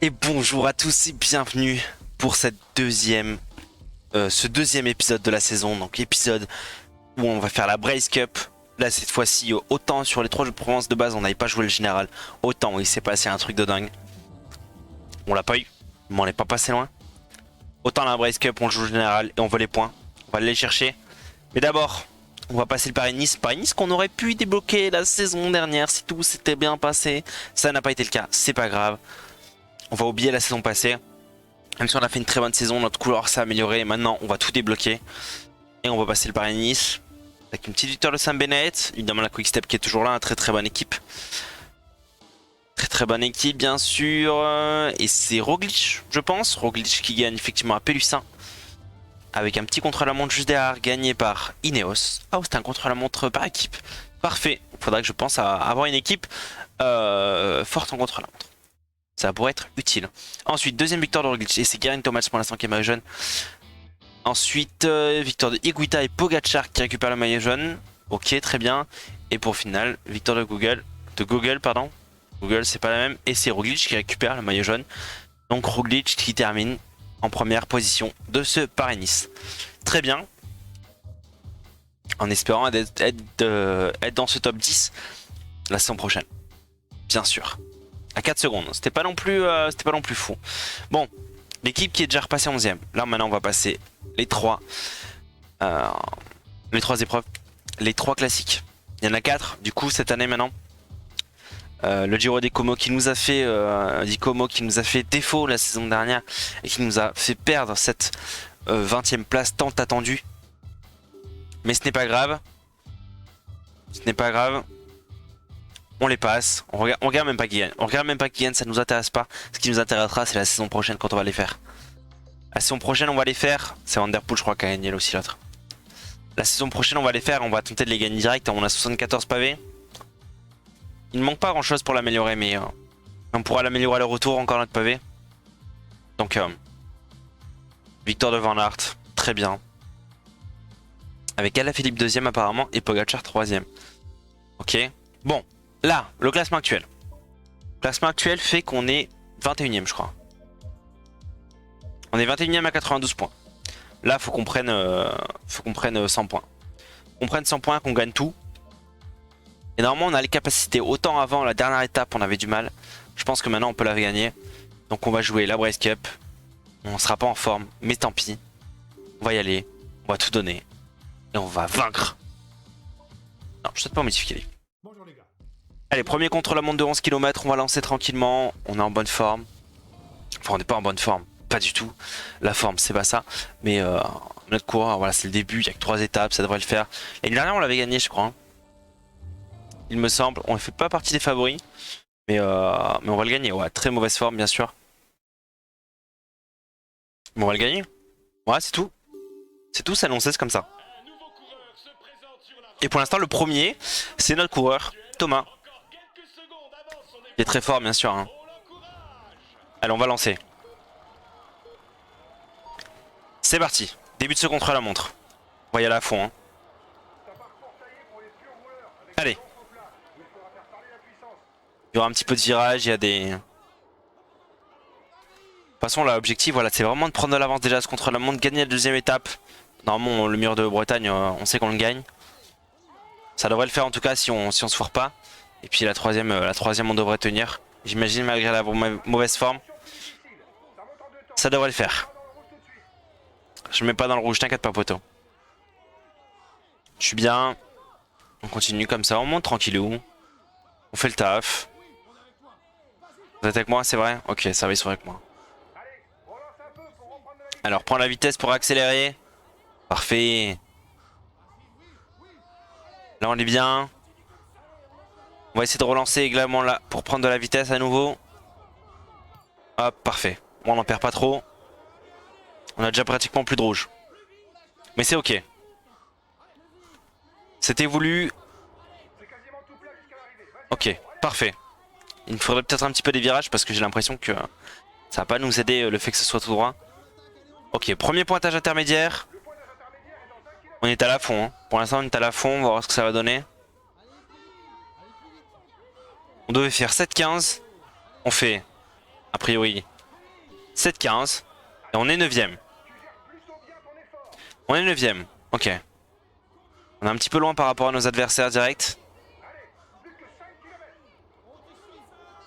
Et bonjour à tous et bienvenue pour ce deuxième épisode de la saison. Donc l'épisode où on va faire la Brace Cup. Là cette fois-ci, autant sur les 3 jeux de Provence de base on n'avait pas joué le général, autant il s'est passé un truc de dingue. On l'a pas eu, mais on n'est pas passé loin. Autant la Brace Cup on joue le général et on veut les points. On va aller les chercher. Mais d'abord, on va passer le Paris-Nice. Paris-Nice qu'on aurait pu débloquer la saison dernière si tout s'était bien passé. Ça n'a pas été le cas, c'est pas grave. On va oublier la saison passée. Même si on a fait une très bonne saison, notre couleur s'est améliorée. Maintenant, on va tout débloquer. Et on va passer le Paris-Nice. Avec une petite victoire de Sam Bennett. Évidemment, la Quick Step qui est toujours là. Très très bonne équipe. Très bonne équipe, bien sûr. Et c'est Roglic, je pense. Roglic qui gagne effectivement à Pélussin. Avec un petit contre-la-montre juste derrière, gagné par Ineos. Ah, c'était un contre-la-montre par équipe. Parfait. Il faudrait que je pense à avoir une équipe forte en contre-la-montre. Ça pourrait être utile. Ensuite, deuxième victoire de Roglic. Et c'est Geraint Thomas pour l'instant qui est maillot jaune. Ensuite, victoire de Higuita et Pogacar qui récupèrent le maillot jaune. Ok, très bien. Et pour finale, victoire de Google. Google, c'est pas la même. Et c'est Roglic qui récupère le maillot jaune. Donc Roglic qui termine en première position de ce Paris-Nice. Très bien. En espérant être dans ce top 10 la saison prochaine. Bien sûr. À 4 secondes, c'était pas non plus fou. Bon, l'équipe qui est déjà repassée 11ème. Là maintenant on va passer les 3 épreuves, les 3 classiques. Il y en a 4 du coup cette année maintenant. Le Giro des Como qui nous a fait défaut la saison dernière et qui nous a fait perdre cette 20ème place tant attendue. Mais ce n'est pas grave. On les passe, on regarde même pas qui gagne. On regarde même pas qui gagne, ça nous intéresse pas. Ce qui nous intéressera, c'est la saison prochaine quand on va les faire. La saison prochaine, on va les faire. C'est Van Der Poel, je crois, qui a gagné aussi l'autre. La saison prochaine, on va les faire. On va tenter de les gagner direct. On a 74 pavés. Il ne manque pas grand chose pour l'améliorer, mais on pourra l'améliorer à le retour, encore notre pavé. Donc, victoire de Van Aert, très bien. Avec Alaphilippe 2ème apparemment et Pogacar 3ème. Ok, bon. Là, le classement actuel. Le classement actuel fait qu'on est 21ème, je crois. On est 21ème à 92 points. Là, faut qu'on prenne 100 points. Qu'on prenne 100 points, qu'on gagne tout. Et normalement, on a les capacités. Autant avant, la dernière étape, on avait du mal. Je pense que maintenant, on peut la gagner. Donc, on va jouer la Brace Cup. On sera pas en forme, mais tant pis. On va y aller. On va tout donner. Et on va vaincre. Non, je souhaite pas modifier les. Allez, premier contre-la-montre de 11 km, on va lancer tranquillement, on est en bonne forme. Enfin, on n'est pas en bonne forme, pas du tout. La forme, c'est pas ça. Mais notre coureur, voilà, c'est le début, il n'y a que 3 étapes, ça devrait le faire. L'année dernière, on l'avait gagné, je crois. Hein. Il me semble, on ne fait pas partie des favoris. Mais on va le gagner, ouais, très mauvaise forme, bien sûr. Mais on va le gagner. Ouais, c'est tout. C'est tout, c'est annoncé, c'est comme ça. Et pour l'instant, le premier, c'est notre coureur, Thomas. Il est très fort, bien sûr. Hein. Allez, on va lancer. C'est parti. Début de ce contre-la-montre. On va y aller à fond. Hein. Allez. Il y aura un petit peu de virage. Il y a des... De toute façon, là, l'objectif, voilà, c'est vraiment de prendre de l'avance déjà ce contre-la-montre, gagner la deuxième étape. Normalement, le mur de Bretagne, on sait qu'on le gagne. Ça devrait le faire en tout cas si on se foire pas. Et puis la troisième, on devrait tenir. J'imagine malgré la mauvaise forme. Ça devrait le faire. Je me mets pas dans le rouge, t'inquiète pas poteau. Je suis bien. On continue comme ça, on monte tranquillou. On fait le taf. Vous êtes avec moi, c'est vrai? Ok, ça va, ils sont avec moi. Alors, prends la vitesse pour accélérer. Parfait. Là, on est bien. On va essayer de relancer également là pour prendre de la vitesse à nouveau. Hop, parfait. Bon, on n'en perd pas trop. On a déjà pratiquement plus de rouge. Mais c'est ok. C'était voulu. Ok, parfait. Il me faudrait peut-être un petit peu des virages parce que j'ai l'impression que ça va pas nous aider le fait que ce soit tout droit. Ok, premier pointage intermédiaire. On est à la fond. Hein. Pour l'instant, on est à la fond. On va voir ce que ça va donner. On devait faire 7-15. On fait, a priori, 7-15. Et on est 9ème. On est 9ème. Ok. On est un petit peu loin par rapport à nos adversaires directs.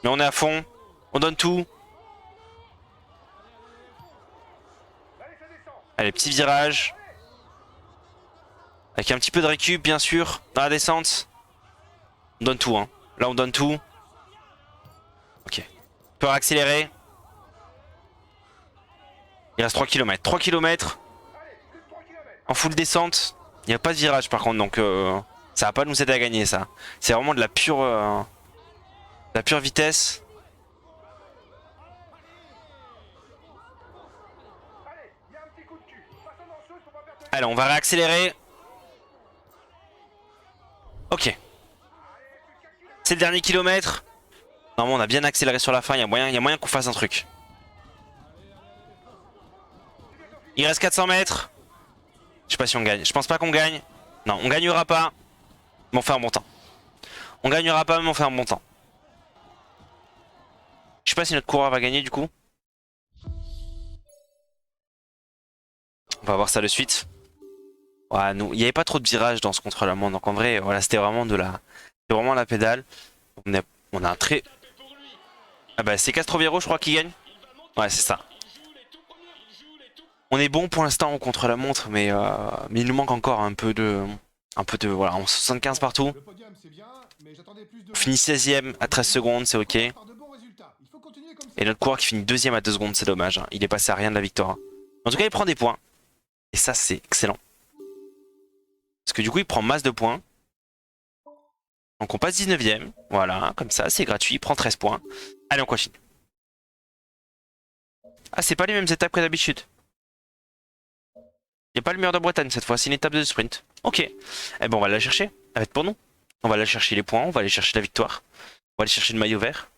Mais on est à fond. On donne tout. Allez, petit virage. Avec un petit peu de récup, bien sûr. Dans la descente. On donne tout, hein. Là, on donne tout. Ok. On peut accélérer. Il reste 3 km. 3 km. En full descente. Il n'y a pas de virage, par contre. Donc, ça va pas nous aider à gagner, ça. C'est vraiment de la pure vitesse. Allez, on va réaccélérer. Ok. C'est le dernier kilomètre. Normalement, on a bien accéléré sur la fin. Il y a moyen qu'on fasse un truc. Il reste 400 mètres. Je sais pas si on gagne. Je pense pas qu'on gagne. Non, on gagnera pas. Mais on fait un bon temps. On gagnera pas, mais on fait un bon temps. Je sais pas si notre coureur va gagner du coup. On va voir ça de suite. Ouais, nous, il n'y avait pas trop de virages dans ce contre-la-montre. Donc en vrai, voilà, c'était vraiment c'était vraiment la pédale. On a un très... Ah bah c'est Castroviejo je crois qui gagne. Ouais, c'est ça. On est bon pour l'instant contre la montre, mais il nous manque encore un peu de voilà, on 75 partout. On finit 16ème à 13 secondes, c'est ok. Et notre coureur qui finit 2ème à 2 secondes, c'est dommage. Hein. Il est passé à rien de la victoire. En tout cas, il prend des points. Et ça, c'est excellent. Parce que du coup, il prend masse de points. Donc on passe 19ème. Voilà, comme ça, c'est gratuit. Il prend 13 points. Allez, on continue. Ah, c'est pas les mêmes étapes que d'habitude. Il n'y a pas le mur de Bretagne cette fois, c'est une étape de sprint. Ok. Eh ben on va la chercher. Elle va être pour nous. On va aller chercher les points, on va aller chercher la victoire. On va aller chercher le maillot vert.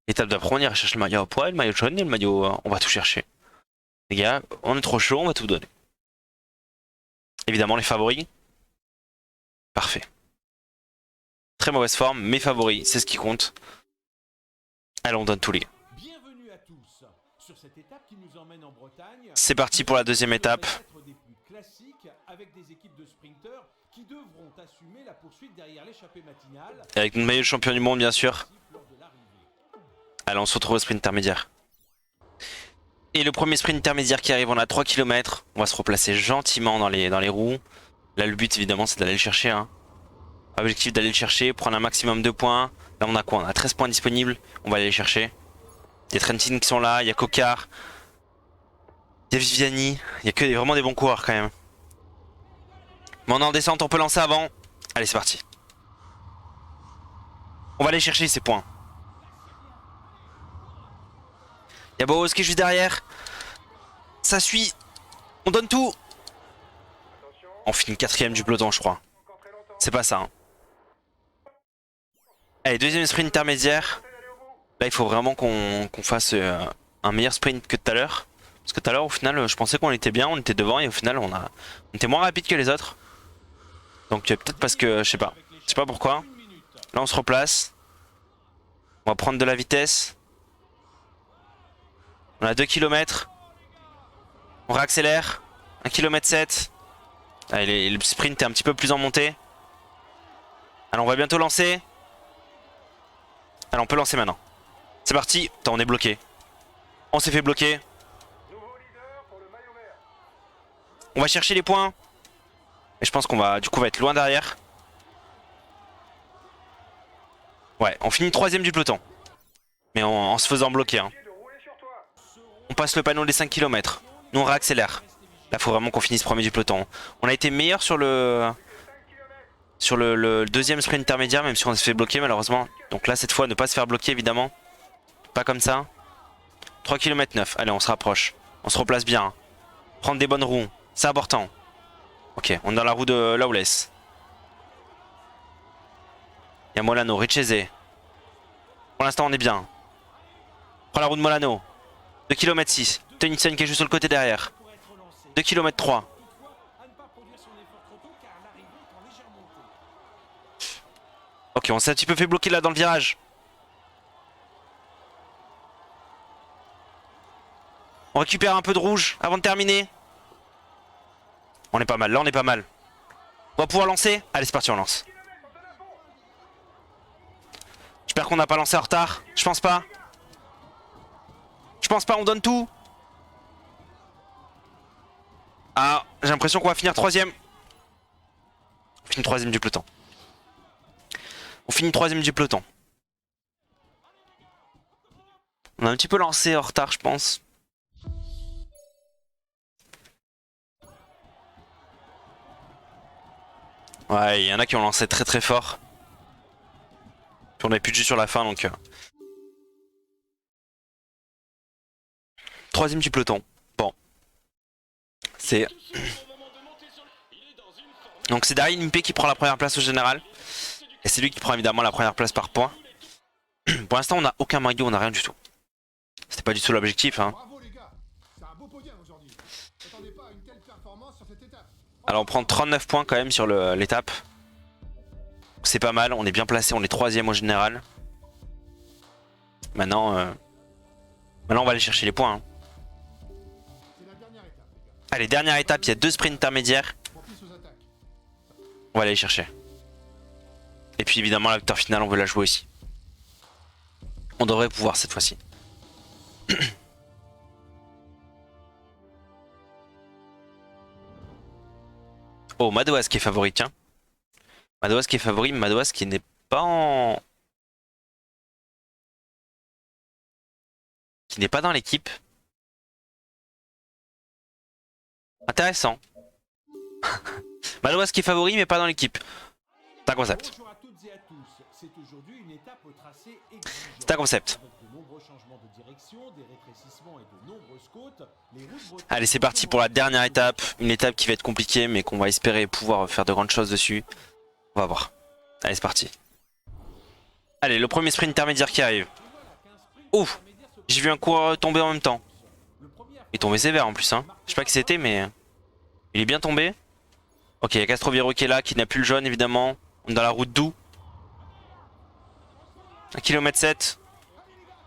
Étape d'après, on ira chercher le maillot à poids, le maillot jaune et le maillot... on va tout chercher. Les gars, on est trop chaud, on va tout donner. Évidemment les favoris. Parfait. Très mauvaise forme, mais favoris, c'est ce qui compte. Allez, on donne tous les gars. C'est parti pour la deuxième étape. Avec notre maillot de champion du monde, bien sûr. Allez, on se retrouve au sprint intermédiaire. Et le premier sprint intermédiaire qui arrive, on a 3 km. On va se replacer gentiment dans les roues. Là, le but, évidemment, c'est d'aller le chercher. Hein. Objectif d'aller le chercher, prendre un maximum de points. Là, on a quoi? On a 13 points disponibles. On va aller les chercher. Il y a Trentin qui sont là, il y a Cocard. Il y a Viviani. Il y a que vraiment des bons coureurs quand même. Mais on est en descente, on peut lancer avant. Allez, c'est parti. On va aller chercher ces points. Il y a Boros qui est juste derrière. Ça suit. On donne tout. On finit 4ème du peloton, je crois. C'est pas ça. Hein. Allez, deuxième sprint intermédiaire. Là, il faut vraiment qu'on fasse un meilleur sprint que tout à l'heure. Parce que tout à l'heure, au final, je pensais qu'on était bien, on était devant et au final, on était moins rapide que les autres. Donc peut-être parce que, je sais pas pourquoi. Là, on se replace. On va prendre de la vitesse. On a 2 km. On réaccélère. 1 km 7. Allez, le sprint est un petit peu plus en montée. Alors on va bientôt lancer. Alors on peut lancer maintenant. C'est parti. Attends, on est bloqué. On s'est fait bloquer. On va chercher les points. Et je pense qu'on va du coup être loin derrière. Ouais, on finit 3ème du peloton. Mais en se faisant bloquer. Hein. On passe le panneau des 5 km. Nous on réaccélère. Là faut vraiment qu'on finisse premier du peloton. On a été meilleur sur le deuxième sprint intermédiaire, même si on s'est fait bloquer malheureusement. Donc là cette fois ne pas se faire bloquer évidemment. Pas comme ça. 3 km 9. Allez, on se rapproche. On se replace bien. Prendre des bonnes roues. C'est important. Ok, on est dans la roue de Lawless. Il y a Molano, Richese. Pour l'instant, on est bien. Prends la roue de Molano. 2 km 6. Tennyson qui est juste sur le côté derrière. 2 km 3. Ok, on s'est un petit peu fait bloquer là dans le virage. On récupère un peu de rouge avant de terminer. On est pas mal, là on est pas mal. On va pouvoir lancer. Allez c'est parti, on lance. J'espère qu'on n'a pas lancé en retard. Je pense pas. Je pense pas, on donne tout. Ah, j'ai l'impression qu'on va finir troisième. On finit troisième du peloton. On finit troisième du peloton. On a un petit peu lancé en retard, je pense. Ouais, il y en a qui ont lancé très très fort. Puis on avait plus de jus sur la fin donc. Troisième du peloton. Bon. C'est. Donc c'est Daryl Impey qui prend la première place au général. Et c'est lui qui prend évidemment la première place par points. Pour l'instant on n'a aucun maillot, on n'a rien du tout. C'était pas du tout l'objectif hein. Alors on prend 39 points quand même sur l'étape. C'est pas mal, on est bien placé, on est troisième au général. Maintenant on va aller chercher les points hein. Allez, dernière étape, il y a 2 sprints intermédiaires. On va aller les chercher. Et puis évidemment la victoire finale on veut la jouer aussi. On devrait pouvoir cette fois-ci. Oh, Madouas qui est favori, tiens. Madouas qui est favori, Madouas qui n'est pas en... Qui n'est pas dans l'équipe. Intéressant. Madouas qui est favori mais pas dans l'équipe. C'est un concept. C'est un concept. Allez c'est parti pour la dernière étape. Une étape qui va être compliquée mais qu'on va espérer pouvoir faire de grandes choses dessus. On va voir. Allez c'est parti. Allez le premier sprint intermédiaire qui arrive. Ouf. J'ai vu un coureur tomber en même temps. Il est tombé sévère en plus hein. Je sais pas qui c'était mais... Il est bien tombé. Ok, il y a Castroviejo qui est là, qui n'a plus le jaune évidemment. On est dans la route d'où 1 km 7.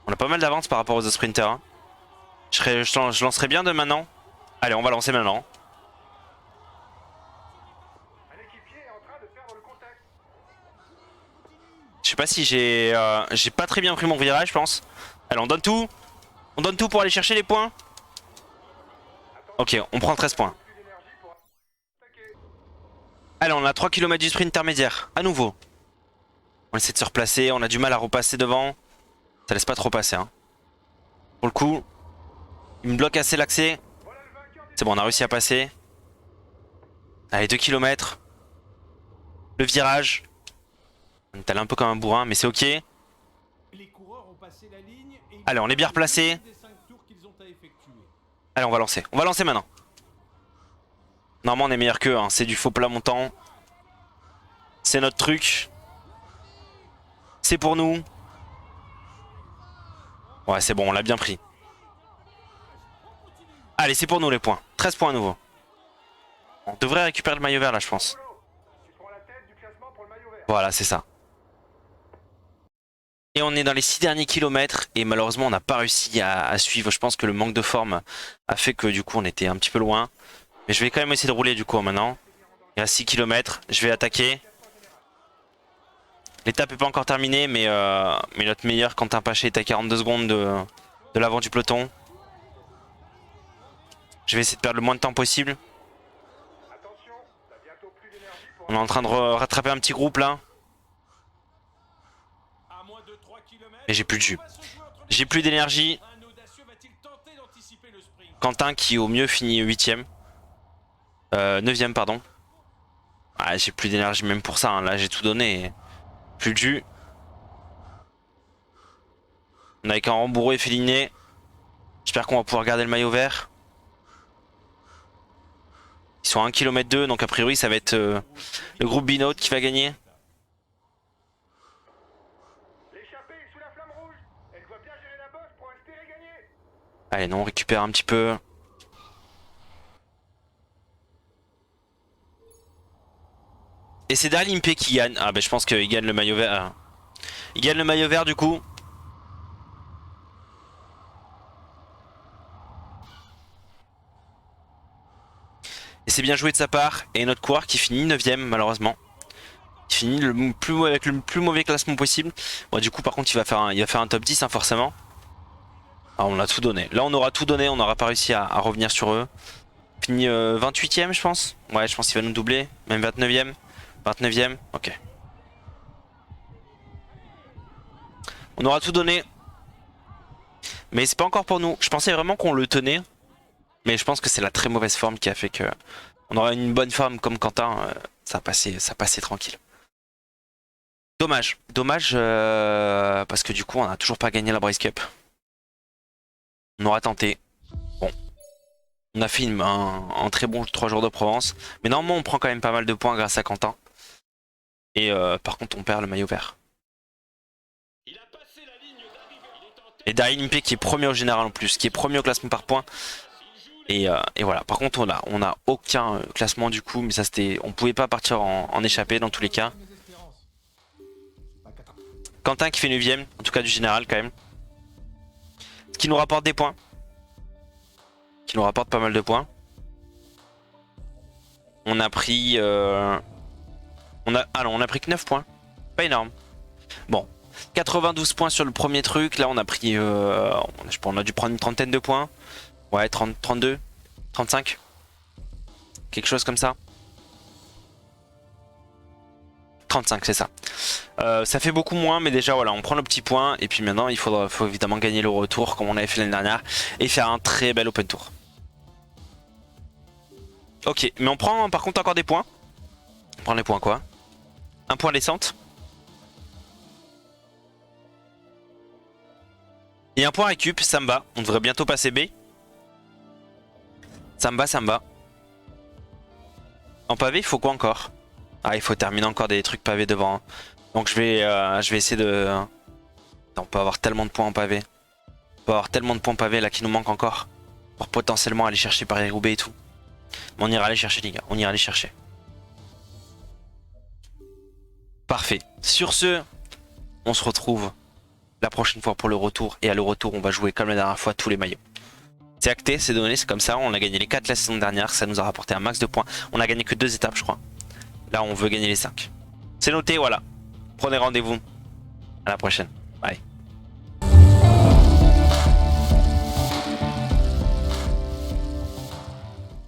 On a pas mal d'avance par rapport aux autres sprinters hein. Je lancerai bien de maintenant. Allez on va lancer maintenant. Je sais pas si j'ai pas très bien pris mon virage je pense. Allez on donne tout. On donne tout pour aller chercher les points. Ok on prend 13 points. Allez on a 3 km du sprint intermédiaire. À nouveau. On essaie de se replacer. On a du mal à repasser devant. Ça laisse pas trop passer hein. Pour le coup. Il me bloque assez l'accès. C'est bon on a réussi à passer. Allez 2 km. Le virage. On est allé un peu comme un bourrin mais c'est ok. Allez on est bien replacé. Allez on va lancer. On va lancer maintenant. Normalement on est meilleur qu'eux hein. C'est du faux plat montant. C'est notre truc. C'est pour nous. Ouais c'est bon on l'a bien pris. Allez c'est pour nous les points. 13 points à nouveau. On devrait récupérer le maillot vert là je pense. Voilà c'est ça. Et on est dans les 6 derniers kilomètres et malheureusement on n'a pas réussi à suivre. Je pense que le manque de forme a fait que du coup on était un petit peu loin. Mais je vais quand même essayer de rouler du coup maintenant. Il y a 6 km, je vais attaquer. L'étape n'est pas encore terminée mais notre meilleur Quentin Paché est à 42 secondes de l'avant du peloton. Je vais essayer de perdre le moins de temps possible. On est en train de rattraper un petit groupe là. Et j'ai plus de jus. J'ai plus d'énergie. Quentin qui au mieux finit 8ème. 9ème pardon. Ah, j'ai plus d'énergie même pour ça. Hein. Là j'ai tout donné. Plus de jus. On a qu'un rembourré féliné. J'espère qu'on va pouvoir garder le maillot vert. Ils sont à 1 km 2 donc a priori ça va être le groupe Binote qui va gagner. Allez non on récupère un petit peu. Et c'est Daryl Impey qui gagne. Ah bah je pense qu'il gagne le maillot vert. Il gagne le maillot vert du coup. c'est bien joué de sa part. Et notre coureur qui finit 9ème malheureusement. Il finit avec le plus mauvais classement possible. Bon, du coup par contre il va faire un top 10 hein, forcément. Ah, on a tout donné. Là on aura tout donné, on n'aura pas réussi à revenir sur eux. Fini 28ème je pense. Ouais, je pense qu'il va nous doubler. Même 29ème. 29ème, ok. On aura tout donné. Mais c'est pas encore pour nous. Je pensais vraiment qu'on le tenait. Mais je pense que c'est la très mauvaise forme qui a fait que... On aura une bonne forme comme Quentin. Ça passait tranquille. Dommage. Dommage parce que du coup on a toujours pas gagné la Brace Cup. On aura tenté. Bon. On a fait un très bon 3 jours de Provence. Mais normalement on prend quand même pas mal de points grâce à Quentin. Et par contre on perd le maillot vert. Et Daryl Impey qui est premier au général en plus. Qui est premier au classement par points. Et voilà. Par contre on a aucun classement du coup. Mais ça c'était. On pouvait pas partir en échappée dans tous les cas. Quentin qui fait 9ème. En tout cas du général quand même. Ce qui nous rapporte des points. Qui nous rapporte pas mal de points. On a pris... on a pris que 9 points. Pas énorme. Bon. 92 points sur le premier truc. Là on a pris... je pense on a dû prendre une trentaine de points. Ouais, 30, 32, 35. Quelque chose comme ça. 35 c'est ça. Ça fait beaucoup moins mais déjà voilà on prend le petit point. Et puis maintenant il faut évidemment gagner le retour comme on avait fait l'année dernière. Et faire un très bel open tour. Ok, mais on prend par contre encore des points. On prend les points quoi. Un point descente. Et un point récup, Samba. On devrait bientôt passer B. Samba. En pavé, il faut quoi encore? Ah, il faut terminer encore des trucs pavés devant. Hein. Donc je vais essayer de... On peut avoir tellement de points en pavé. On peut avoir tellement de points pavés là qui nous manquent encore. Pour potentiellement aller chercher Paris-Roubaix et tout. Mais on ira aller chercher les gars, on ira aller chercher. Parfait. Sur ce, on se retrouve la prochaine fois pour le retour. Et à le retour, on va jouer comme la dernière fois tous les maillots. C'est acté, c'est donné, c'est comme ça. On a gagné les 4 la saison dernière, ça nous a rapporté un max de points. On a gagné que 2 étapes je crois. Là on veut gagner les 5. C'est noté, voilà. Prenez rendez-vous. À la prochaine.